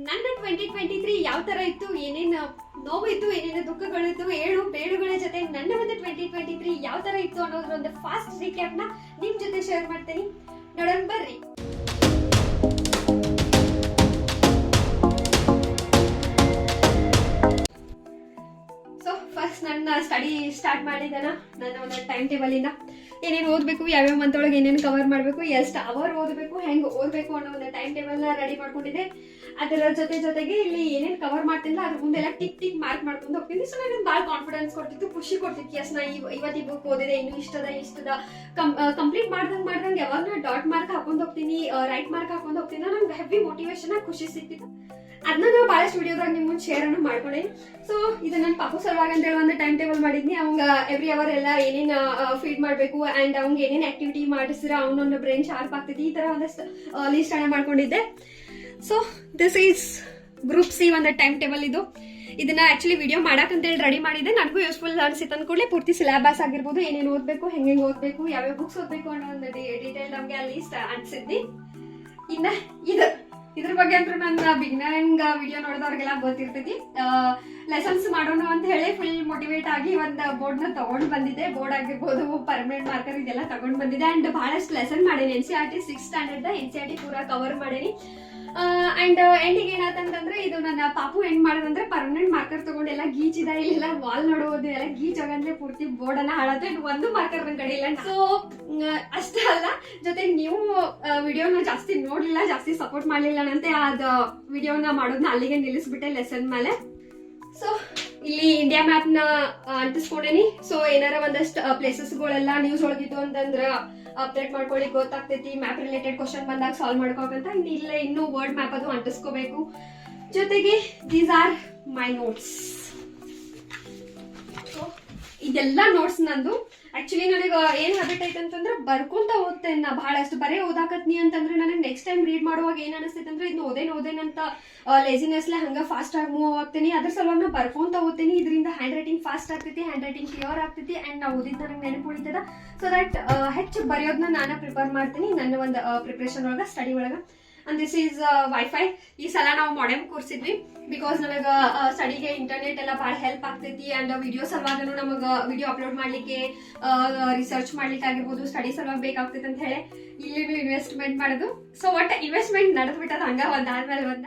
ನನ್ನ 2023 ಯಾವ ತರ ಇತ್ತು, ಏನೇನು ನೋವಿತ್ತು, ಏನೇನು ದುಃಖಗಳಿತ್ತು, ಏಳು ಬೇಳುಗಳ ಜೊತೆ ನನ್ನ ಒಂದು 2023 ಯಾವ ತರ ಇತ್ತು ಅನ್ನೋದ್ರ ಒಂದು ಫಾಸ್ಟ್ ರೀಕ್ಯಾಪ್ ನ ನಿಮ್ ಜೊತೆ ಶೇರ್ ಮಾಡ್ತೀನಿ. ನೋಡೋಣ ಬರ್ರಿ. ಸೊ ಫಸ್ಟ್ ನನ್ನ ಸ್ಟಡಿ ಸ್ಟಾರ್ಟ್ ಮಾಡಿದನ ನನ್ನ ಒಂದು ಟೈಮ್ ಟೇಬಲ್ ಇಂದ ಏನೇನು ಓದಬೇಕು, ಯಾವ್ಯಾವ ಮಂತ್ ಒಳಗೆ ಏನೇನು ಕವರ್ ಮಾಡಬೇಕು, ಎಷ್ಟು ಅವರ್ ಓದಬೇಕು, ಹೆಂಗೆ ಓದಬೇಕು ಅನ್ನೋ ಒಂದು ಟೈಮ್ ಟೇಬಲ್ ನ ರೆಡಿ ಮಾಡ್ಕೊಂಡಿದ್ದೆ. ಅದರ ಜೊತೆಗೆ ಇಲ್ಲಿ ಏನೇನು ಕವರ್ ಮಾಡ್ತಿಲ್ಲ ಅದ್ರ ಮುಂದೆಲ್ಲ ಟಿಕ್ ಮಾರ್ಕ್ ಮಾಡ್ಕೊಂಡು ಹೋಗ್ತೀನಿ. ಸೊ ನನಗೆ ಭಾಳ ಕಾನ್ಫಿಡೆನ್ಸ್ ಕೊಡ್ತಿತ್ತು, ಖುಷಿ ಕೊಡ್ತಿತ್ತು. ಎಸ್ ನಾ ಇವತ್ತು ಈ ಬುಕ್ ಓದಿದೆ, ಇನ್ನು ಇಷ್ಟದ ಕಂಪ್ಲೀಟ್ ಮಾಡ್ದಂಗೆ ಯಾವಾಗ ನಾ ಡಾಟ್ ಮಾರ್ಕ್ ಹಾಕೊಂಡು ಹೋಗ್ತೀನಿ, ರೈಟ್ ಮಾರ್ಕ್ ಹಾಕೊಂಡು ಹೋಗ್ತೀನಿ, ನಂಗೆ ಹೆವಿ ಮೋಟಿವೇಶನ್ ಖುಷಿ ಸಿಕ್ತಿತ್ತು. ಅದನ್ನ ನಾವು ಬಹಳಷ್ಟು ವಿಡಿಯೋದಾಗ ನಿಮ್ಮ ಮುಂದೆ ಶೇರ್ ಅನ್ನು ಮಾಡ್ಕೊಂಡೆ. ಸೊ ಇದು ನನ್ನ ಪಾಪು ಸಲುವಾಗಿ ಅಂತ ಹೇಳಿ ಒಂದು ಟೈಮ್ ಟೇಬಲ್ ಮಾಡಿದ್ನಿ. ಅವಂಗ ಎವ್ರಿ ಅವರ್ ಎಲ್ಲ ಏನೇನು ಫೀಡ್ ಮಾಡಬೇಕು ಅಂಡ್ ಅವ್ಗೆ ಏನೇನು ಆಕ್ಟಿವಿಟಿ ಮಾಡಿಸಿದ್ರೆ ಅವನೊಂದು ಬ್ರೈನ್ ಶಾರ್ಪ್ ಆಗ್ತೈತಿ, ಈ ತರ ಒಂದಷ್ಟು ಲೀಸ್ಟ್ ಅನ್ನ ಮಾಡ್ಕೊಂಡಿದ್ದೆ. So this is group C ಒಂದು ಟೈಮ್ ಟೇಬಲ್. ಇದನ್ನ ಆಕ್ಚುಲಿ ವಿಡಿಯೋ ಮಾಡಕ್ಕಂತ ಹೇಳಿ ರೆಡಿ ಮಾಡಿದ್ದೆ. ನನಗೂ ಯೂಸ್ಫುಲ್ ಅನ್ಸಿತ್ತು ಅನ್ಕೊಳ್ಳಿ. ಪೂರ್ತಿ ಸಿಲೆಬಸ್ ಆಗಿರ್ಬೋದು, ಏನೇನು ಓದಬೇಕು, ಹೆಂಗೆ ಓದಬೇಕು, ಯಾವ್ಯಾವ ಬುಕ್ಸ್ ಓದಬೇಕು ಅನ್ನೋ ಒಂದು ಡೀಟೇಲ್ ನಮಗೆ ಅಲ್ಲಿ ಅನ್ಸಿದ್ದಿ. ಇನ್ನ ಇದ್ರ ಬಗ್ಗೆ ಅಂತೂ ನನ್ನ ಬಿಗ್ನರಿಂಗ್ ವಿಡಿಯೋ ನೋಡಿದವ್ರಿಗೆಲ್ಲ ಗೊತ್ತಿರ್ತೈತಿ. ಲೆಸನ್ಸ್ ಮಾಡೋಣ ಅಂತ ಹೇಳಿ ಫುಲ್ ಮೋಟಿವೇಟ್ ಆಗಿ ಒಂದು ಬೋರ್ಡ್ ನ ತಗೊಂಡ್ ಬಂದಿದ್ದೆ. ಬೋರ್ಡ್ ಆಗಿರ್ಬೋದು, ಪರ್ಮನೆಂಟ್ ಮಾರ್ಕರ್ ಇದೆಲ್ಲ ತಗೊಂಡ್ ಬಂದಿದ್ದೆ. ಅಂಡ್ ಬಹಳಷ್ಟು ಲೆಸನ್ ಮಾಡೇನಿ. NCERT 6th ಸ್ಟ್ಯಾಂಡರ್ಡ್ NCERT ಪೂರಾ ಕವರ್ ಮಾಡೇನಿ. ಅಂಡ್ ಎಂಡಿಗೆ ಏನಾತಂತಂದ್ರೆ, ಇದು ನನ್ನ ಪಾಪು ಎಂಡ್ ಮಾಡೋದಂದ್ರೆ ಪರ್ಮನೆಂಟ್ ಮಾರ್ಕರ್ ತಗೊಂಡು ಎಲ್ಲ ಗೀಚಿದ, ಇಲ್ಲೆಲ್ಲ ವಾಲ್ ನೋಡೋದು ಎಲ್ಲ ಗೀಚೋಗಂದ್ರೆ ಪೂರ್ತಿ ಬೋರ್ಡ್ ಅನ್ನ ಹಾಳಾದ್ರೆ ಒಂದು ಮಾರ್ಕರ್ ನನ್ನ ಕಡೆ ಇಲ್ಲ. ಸೊ ಅಷ್ಟೇ ಅಲ್ಲ, ಜೊತೆಗೆ ನೀವು ವಿಡಿಯೋನ ಜಾಸ್ತಿ ನೋಡ್ಲಿಲ್ಲ, ಜಾಸ್ತಿ ಸಪೋರ್ಟ್ ಮಾಡ್ಲಿಲ್ಲ ಅಂತೆ ಅದು ವಿಡಿಯೋನ ಮಾಡೋದನ್ನ ಅಲ್ಲಿಗೆ ನಿಲ್ಲಿಸ್ಬಿಟ್ಟೆ ಲೆಸನ್ ಮೇಲೆ. ಸೊ ಇಲ್ಲಿ ಇಂಡಿಯಾ ಮ್ಯಾಪ್ ನ ಅಂಟಿಸ್ಕೊಂಡೇನಿ. ಸೊ ಏನಾರ ಒಂದಷ್ಟು ಪ್ಲೇಸಸ್ಗಳೆಲ್ಲ ನ್ಯೂಸ್ ಒಳಗಿದ್ದು ಅಂತಂದ್ರ ಅಪ್ಡೇಟ್ ಮಾಡ್ಕೊಳ್ಳಿ, ಗೊತ್ತಾಗ್ತೈತಿ. ಮ್ಯಾಪ್ ರಿಲೇಟೆಡ್ ಕ್ವಶನ್ ಬಂದಾಗ ಸಾಲ್ವ್ ಮಾಡ್ಕೋಬೇಕಂತ ಇನ್ನೂ ವರ್ಡ್ ಮ್ಯಾಪ್ ಅದು ಅಂಟಿಸ್ಕೋಬೇಕು. ಜೊತೆಗೆ ದೀಸ್ ಆರ್ ಮೈ ನೋಟ್ಸ್. ಇದೆಲ್ಲ ನೋಟ್ಸ್ ನಂದು. ಆಕ್ಚುಲಿ ನನಗೆ ಏನ್ ಹ್ಯಾಬಿಟ್ ಐತೆ ಅಂತಂದ್ರೆ ಬರ್ಕೊಂತ ಓದ್ತೇನೆ ನಾ. ಬಹಳಷ್ಟು ಬರೇ ಓದಾಕತ್ನಿ ಅಂತಂದ್ರೆ ನನಗೆ ನೆಕ್ಸ್ಟ್ ಟೈಮ್ ರೀಡ್ ಮಾಡುವಾಗ ಏನ್ ಅನಿಸ್ತೈತೆ ಅಂದ್ರೆ ಇದು ಓದೇನಂತ ಲೇಸಿನೆಸ್ಲೆ ಹಂಗ ಫಾಸ್ಟ್ ಆಗಿ ಮೂವ್ ಆಗ್ತೀನಿ. ಅದ್ರ ಸಲುವಾಗಿ ನಾ ಬರ್ಕೊಂತ ಓದ್ತೀನಿ. ಇದರಿಂದ ಹ್ಯಾಂಡ್ ರೈಟಿಂಗ್ ಫಾಸ್ಟ್ ಆಗ್ತೈತಿ, ಹ್ಯಾಂಡ್ ರೈಟಿಂಗ್ ಕ್ಲಿಯರ್ ಆಗ್ತೈತಿ, ಅಂಡ್ ನಾ ಓದಿದ್ ನನಗೆ ನೆನಪು ಉಳಿತದ. ಸೊ ದಟ್ ಹೆಚ್ಚು ಬರೆಯೋದನ್ನ ನಾನು ಪ್ರಿಪೇರ್ ಮಾಡ್ತೀನಿ ನನ್ನ ಒಂದು ಪ್ರಿಪ್ರೇಷನ್ ಒಳಗ, ಸ್ಟಡಿ ಒಳಗ. And this is wifi. ಈ ಸಲ ನಾವು ಮಾಡೆಮ್ ಕೂರ್ಸಿದ್ವಿ ಬಿಕಾಸ್ ನನಗೆ ಸ್ಟಡಿಗೆ ಇಂಟರ್ನೆಟ್ ಎಲ್ಲ ಭಾಳ ಹೆಲ್ಪ್ ಆಗ್ತೈತಿ. ಅಂಡ್ ವಿಡಿಯೋ ಸಲುವಾಗನು ನಮಗೆ ವಿಡಿಯೋ ಅಪ್ಲೋಡ್ ಮಾಡ್ಲಿಕ್ಕೆ, ರಿಸರ್ಚ್ ಮಾಡ್ಲಿಕ್ಕೆ ಆಗಿರ್ಬೋದು, ಸ್ಟಡಿ ಸಲುವಾಗಿ ಬೇಕಾಗ್ತೈತೆ ಅಂತ ಹೇಳಿ ಇಲ್ಲಿನೂ ಇನ್ವೆಸ್ಟ್ಮೆಂಟ್ ಮಾಡೋದು. ಸೊ ಒಟ್ಟು ಇನ್ವೆಸ್ಟ್ಮೆಂಟ್ ನಡೆದ್ಬಿಟ್ಟದ ಹಂಗ ಒಂದಾದ್ಮೇಲೆ ಒಂದ.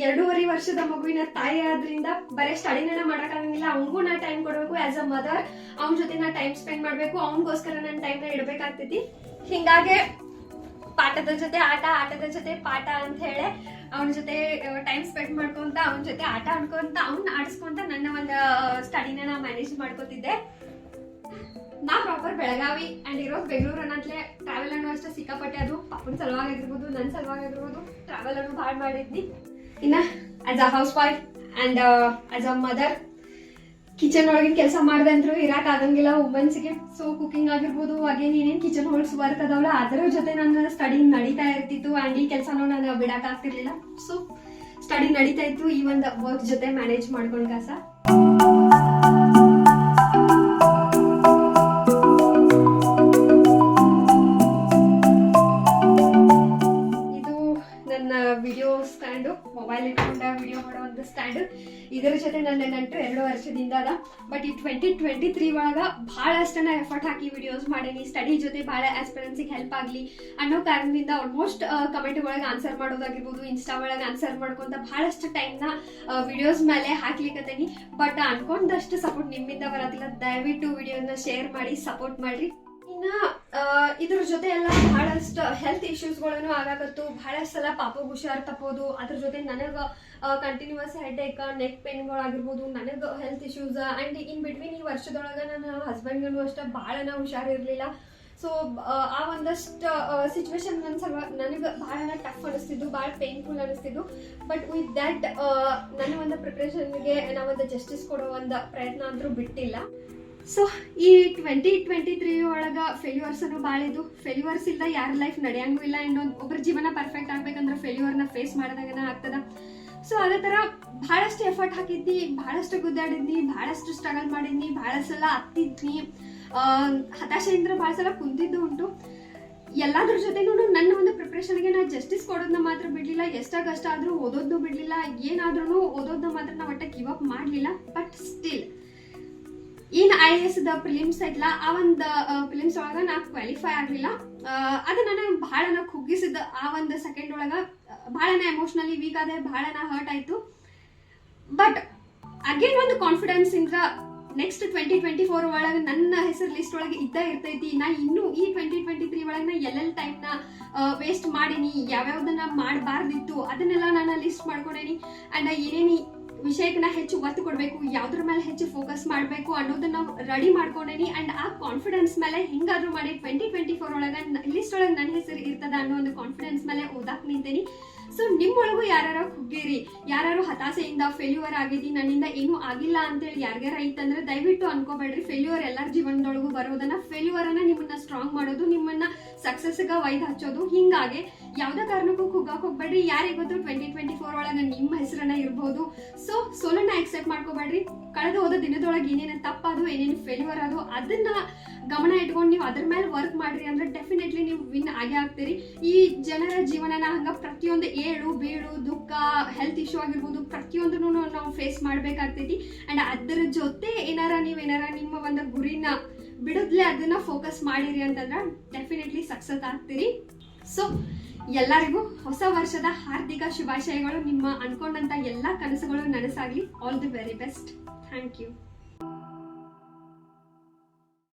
2.5 ವರ್ಷದ ಮಗುವಿನ ತಾಯಿ ಆದ್ರಿಂದ ಬರೀ ಸ್ಟಡಿನ ಮಾಡಕ್ಕಾಗಂಗಿಲ್ಲ. ಅವನಿಗೂ ನಾ ಟೈಮ್ ಕೊಡಬೇಕು. ಆಸ್ ಅ ಮದರ್ ಅವನ ಜೊತೆ ನಾ ಟೈಮ್ ಸ್ಪೆಂಡ್ ಮಾಡ್ಬೇಕು. ಅವನಿಗೋಸ್ಕರ ನನ್ನ ಟೈಮ್ ನ ಇಡಬೇಕಾಗ್ತೈತಿ. ಹಿಂಗಾಗಿ ಪಾಠದ ಜೊತೆ ಆಟ, ಆಟದ ಜೊತೆ ಪಾಠ ಅಂತ ಹೇಳಿ ಅವನ ಜೊತೆ ಟೈಮ್ ಸ್ಪೆಂಡ್ ಮಾಡ್ಕೊಂತ, ಅವನ ಜೊತೆ ಆಟ ಆಡ್ಕೊಂತ, ಅವ್ನ ಆಡಿಸ್ಕೊಂತ ನನ್ನ ಒಂದು ಸ್ಟಡಿನ ನಾ ಮ್ಯಾನೇಜ್ ಮಾಡ್ಕೋತಿದ್ದೆ. ನಾ ಪ್ರಾಪರ್ ಬೆಳಗಾವಿ ಅಂಡ್ ಇರೋದು ಬೆಂಗಳೂರು ಅನ್ನತ್ಲೆ. ಟ್ರಾವೆಲ್ ಅನ್ನೋ ಅಷ್ಟೇ ಸಿಕ್ಕಾಪಟ್ಟೆ. ಅದು ಪಾಪನ ಸಲುವಾಗಿ ಆಗಿರ್ಬೋದು, ನನ್ನ ಸಲುವಾಗಿ ಆಗಿರ್ಬೋದು, ಟ್ರಾವೆಲ್ ಅನ್ನು ಭಾಳ ಮಾಡಿದ್ನಿ. ಇನ್ನ as a house wife and as a mother kitchen ಒಳಗಿನ ಕೆಲಸ ಮಾಡ್ದೆ ಅಂದ್ರೂ ಇರಾಕ್ ಆಗಂಗಿಲ್ಲ ವುಮೆನ್ಸ್ಗೆ. ಸೊ ಕುಕಿಂಗ್ ಆಗಿರ್ಬೋದು, ಅಗೇನ್ ಏನೇನು ಕಿಚನ್ ಹೋಲ್ಸ್ ವರ್ಕ್ ಅದಾವಲ್ಲ ಅದರ ಜೊತೆ ನನ್ನ ಸ್ಟಡಿ ನಡೀತಾ ಇರ್ತಿತ್ತು. ಅಂಡ್ ಈ ಕೆಲಸನೂ ನಾನು ಬಿಡಕ್ ಆಗ್ತಿರ್ಲಿಲ್ಲ. ಸೊ ಸ್ಟಡಿ ನಡೀತಾ ಇತ್ತು, ಈ ಒಂದು ವರ್ಕ್ ಜೊತೆ ಮ್ಯಾನೇಜ್ ಮಾಡ್ಕೊಂಡ್ ಕಾಸ. ವಿಡಿಯೋ ಸ್ಟ್ಯಾಂಡು, ಮೊಬೈಲ್ ಇಟ್ಕೊಂಡ ವಿಡಿಯೋ ಮಾಡೋ ಒಂದು ಸ್ಟ್ಯಾಂಡ್. ಇದರ ಜೊತೆ ನನ್ನ ನಂಟು 2 ವರ್ಷದಿಂದ ಅದ. ಬಟ್ ಈ 2023 ಒಳಗ ಬಹಳಷ್ಟು ನಾ ಎಫರ್ಟ್ ಹಾಕಿ ವಿಡಿಯೋಸ್ ಮಾಡೇನಿ. ಸ್ಟಡಿ ಜೊತೆ ಬಹಳ ಆಸ್ಪಿರೆನ್ಸಿಗೆ ಹೆಲ್ಪ್ ಆಗ್ಲಿ ಅನ್ನೋ ಕಾರಣದಿಂದ ಆಲ್ಮೋಸ್ಟ್ ಕಮೆಂಟ್ ಒಳಗೆ ಆನ್ಸರ್ ಮಾಡೋದಾಗಿರ್ಬೋದು, ಇನ್ಸ್ಟಾ ಒಳಗೆ ಆನ್ಸರ್ ಮಾಡ್ಕೊಂತ ಬಹಳಷ್ಟು ಟೈಮ್ನ ವಿಡಿಯೋಸ್ ಮೇಲೆ ಹಾಕ್ಲಿಕ್ಕತ್ತೇನಿ. ಬಟ್ ಅನ್ಕೊಂಡಷ್ಟು ಸಪೋರ್ಟ್ ನಿಮ್ಮಿಂದ ಬರೋದಿಲ್ಲ. ದಯವಿಟ್ಟು ವಿಡಿಯೋನ ಶೇರ್ ಮಾಡಿ, ಸಪೋರ್ಟ್ ಮಾಡ್ರಿ. ಇದ್ರ ಜೊತೆ ಎಲ್ಲ ಬಹಳಷ್ಟು ಹೆಲ್ತ್ ಇಶ್ಯೂಸ್ಗಳನ್ನು ಆಗಾಕತ್ತು. ಬಹಳಷ್ಟು ಸಲ ಪಾಪು ಹುಷಾರ್ ತಪ್ಪೋದು, ಅದ್ರ ಜೊತೆ ನನಗೆ ಕಂಟಿನ್ಯೂಸ್ ಹೆಡ್ ಏಕ್, ನೆಕ್ ಪೇನ್ಗಳಾಗಿರ್ಬೋದು, ನನಗೆ health issues. And in between ಈ ವರ್ಷದೊಳಗೆ ನನ್ನ ಹಸ್ಬೆಂಡ್ಗೂ ಅಷ್ಟೇ ಭಾಳ ಹುಷಾರಿರ್ಲಿಲ್ಲ. ಸೊ ಆ ಒಂದಷ್ಟು ಸಿಚುವೇಶನ್ ನನ್ನ ಸಲುವಾಗಿ ನನಗೆ ಭಾಳ ಟಫ್ ಅನಿಸ್ತಿದ್ದು, ಭಾಳ ಪೇನ್ಫುಲ್ ಅನಿಸ್ತಿದ್ದು. ಬಟ್ ವಿತ್ ದ್ಯಾಟ್ ನನ್ನ ಒಂದು ಪ್ರಿಪ್ರೇಷನ್ಗೆ ನಾವೊಂದು ಜಸ್ಟಿಸ್ ಕೊಡೋ ಒಂದು ಪ್ರಯತ್ನ ಅಂದ್ರೂ ಬಿಟ್ಟಿಲ್ಲ. ಸೊ ಈ 2023 ಒಳಗೆ ಫೇಲ್ಯೂರ್ಸ್ ಅನ್ನು ಭಾಳ ಇದು. ಫೇಲ್ಯೂರ್ಸ್ ಇಲ್ಲ ಯಾರ ಲೈಫ್ ನಡೆಯಂಗೂ ಇಲ್ಲ. ಒಬ್ಬರ ಜೀವನ ಪರ್ಫೆಕ್ಟ್ ಆಗ್ಬೇಕಂದ್ರೆ ಫೇಲ್ಯೂರ್ನ ಫೇಸ್ ಮಾಡಿದಾಗನ ಆಗ್ತದ. ಸೊ ಅದೇ ಥರ ಭಾಳಷ್ಟು ಎಫರ್ಟ್ ಹಾಕಿದ್ನಿ, ಭಾಳಷ್ಟು ಗುದ್ದಾಡಿದ್ನಿ, ಭಾಳಷ್ಟು ಸ್ಟ್ರಗಲ್ ಮಾಡಿದ್ನಿ, ಭಾಳ ಸಲ ಹತ್ತಿದ್ನಿ, ಹತಾಶೆಯಿಂದ ಭಾಳ ಸಲ ಕುಂತಿದ್ದು ಉಂಟು. ಎಲ್ಲಾದ್ರ ಜೊತೆನೂ ನನ್ನ ಒಂದು ಪ್ರಿಪ್ರೇಷನ್ಗೆ ನಾನು ಜಸ್ಟಿಸ್ ಕೊಡೋದನ್ನ ಮಾತ್ರ ಬಿಡ್ಲಿಲ್ಲ, ಎಷ್ಟ ಕಷ್ಟ ಆದ್ರೂ ಓದೋದು ಬಿಡ್ಲಿಲ್ಲ, ಏನಾದ್ರೂ ಓದೋದನ್ನ ಮಾತ್ರ ನಾ ಒಟ್ಟ ಗಿವ್ ಅಪ್ ಮಾಡ್ಲಿಲ್ಲ. ಬಟ್ ಸ್ಟಿಲ್ ಏನ್ IAS ದ ಪ್ರಿಲಿಮ್ಸ್ ಐತ್ಲ, ಆ ಒಂದು ಪ್ರಿಲಿಮ್ಸ್ ಒಳಗ ನಾ ಕ್ವಾಲಿಫೈ ಆಗ್ಲಿಲ್ಲ. ಅದು ನನಗೆ ಬಹಳ ನಾ ಕುಗ್ಗಿಸಿದ ಆ ಒಂದು ಸೆಕೆಂಡ್ ಒಳಗ, ಬಹಳ ನಾ ಎಮೋಷನಲಿ ವೀಕ್ ಆದೆ, ಬಹಳ ನಾ ಹರ್ಟ್ ಆಯ್ತು. ಬಟ್ ಅಗೇನ್ ಒಂದು ಕಾನ್ಫಿಡೆನ್ಸ್ ಇಂದ ನೆಕ್ಸ್ಟ್ 2024 ಒಳಗೆ ನನ್ನ ಹೆಸರು ಲಿಸ್ಟ್ ಒಳಗೆ ಇರ್ತೈತಿ. ನಾ ಇನ್ನು ಈ 2023 ಒಳಗೆ ನಾ ಎಲ್ಲೆಲ್ಲ ಟೈಮ್ನ ವೇಸ್ಟ್ ಮಾಡೀನಿ, ಯಾವ್ಯಾವ್ದನ್ನ ಮಾಡಬಾರ್ದಿತ್ತು ಅದನ್ನೆಲ್ಲ ನಾನು ಲಿಸ್ಟ್ ಮಾಡ್ಕೊಂಡೇನಿ. ಅಂಡ್ ಏನೇನಿ ವಿಷಯಕ್ಕೆ ನಾ ಹೆಚ್ಚು ಒತ್ತು ಕೊಡಬೇಕು, ಯಾವ್ದ್ರ ಮೇಲೆ ಹೆಚ್ಚು ಫೋಕಸ್ ಮಾಡಬೇಕು ಅನ್ನೋದನ್ನ ರೆಡಿ ಮಾಡ್ಕೊಂಡೇನಿ. ಅಂಡ್ ಆ ಕಾನ್ಫಿಡೆನ್ಸ್ ಮೇಲೆ ಹಿಂಗಾದ್ರೂ ಮಾಡಿ 2024 ಒಳಗೆ ಲಿಸ್ಟ್ ಒಳಗೆ ನನ್ನ ಹೆಸರು ಇರ್ತದ ಅನ್ನೋ ಒಂದು ಕಾನ್ಫಿಡೆನ್ಸ್ ಮೇಲೆ ಓದಾಕ್ ನಿಂತೇನಿ. ಸೊ ನಿಮ್ಮೊಳಗೂ ಯಾರು ಕುಗ್ಗಿರಿ, ಯಾರು ಹತಾಸೆಯಿಂದ ಫೇಲ್ಯೂರ್ ಆಗಿದಿ, ನನ್ನಿಂದ ಏನೂ ಆಗಿಲ್ಲ ಅಂತೇಳಿ ಯಾರ್ಯಾರ ಐತಂದ್ರೆ ದಯವಿಟ್ಟು ಅನ್ಕೋಬೇಡ್ರಿ. ಫೇಲ್ಯೂರ್ ಎಲ್ಲರ ಜೀವನದೊಳಗೂ ಬರೋದನ್ನ, ಫೇಲ್ಯೂರ್ ಅನ್ನ ನಿಮ್ಮನ್ನ ಸ್ಟ್ರಾಂಗ್ ಮಾಡೋದು, ನಿಮ್ಮನ್ನ ಸಕ್ಸಸ್ಗೆ ಒಯ್ದು ಹಚ್ಚೋದು. ಹಿಂಗಾಗಿ ಯಾವ್ದೇ ಕಾರಣಕ್ಕೂ ಕುಗ್ಗಾಕ್ ಹೋಗ್ಬೇಡ್ರಿ. ಯಾರಿಗೆ ಗೊತ್ತು 2024 ಒಳಗೆ ನಿಮ್ಮ ಹೆಸರನ್ನ ಇರ್ಬೋದು. ಸೊ ಸೋಲನ್ನ ಎಕ್ಸೆಪ್ಟ್ ಮಾಡ್ಕೋಬೇಡ್ರಿ. ಕಳೆದ ಹೋದ ದಿನದೊಳಗೆ ಏನೇನು ತಪ್ಪಾದು, ಏನೇನು ಫೇಲ್ಯೂರ್ ಅದು, ಅದನ್ನ ಗಮನ ಇಟ್ಕೊಂಡು ನೀವು ಅದ್ರ ಮೇಲೆ ವರ್ಕ್ ಮಾಡ್ರಿ ಅಂದ್ರೆ ಡೆಫಿನೆಟ್ಲಿ ನೀವು ವಿನ್ ಆಗೇ ಆಗ್ತೀರಿ. ಈ ಜನರ ಜೀವನನ ಹಂಗ ಪ್ರತಿಯೊಂದು ಏಳು ಬೀಳು, ದುಃಖ, ಹೆಲ್ತ್ ಇಶ್ಯೂ ಆಗಿರ್ಬೋದು, ಪ್ರತಿಯೊಂದನ್ನು ನಾವು ಫೇಸ್ ಮಾಡ್ಬೇಕಾಗ್ತೈತಿ. ಅಂಡ್ ಅದ್ರ ಜೊತೆ ನೀವೇನಾರ ನಿಮ್ಮ ಒಂದು ಗುರಿನ ಬಿಡದ್ಲೆ ಅದನ್ನ ಫೋಕಸ್ ಮಾಡಿರಿ ಅಂತಂದ್ರೆ ಡೆಫಿನೆಟ್ಲಿ ಸಕ್ಸಸ್ ಆಗ್ತೀರಿ. ಸೊ ಎಲ್ಲರಿಗೂ ಹೊಸ ವರ್ಷದ ಹಾರ್ದಿಕ ಶುಭಾಶಯಗಳು. ನಿಮ್ಮ ಅನ್ಕೊಂಡಂತ ಎಲ್ಲಾ ಕನಸುಗಳು ನನಸಾಗ್ಲಿ. All the very best. Thank you.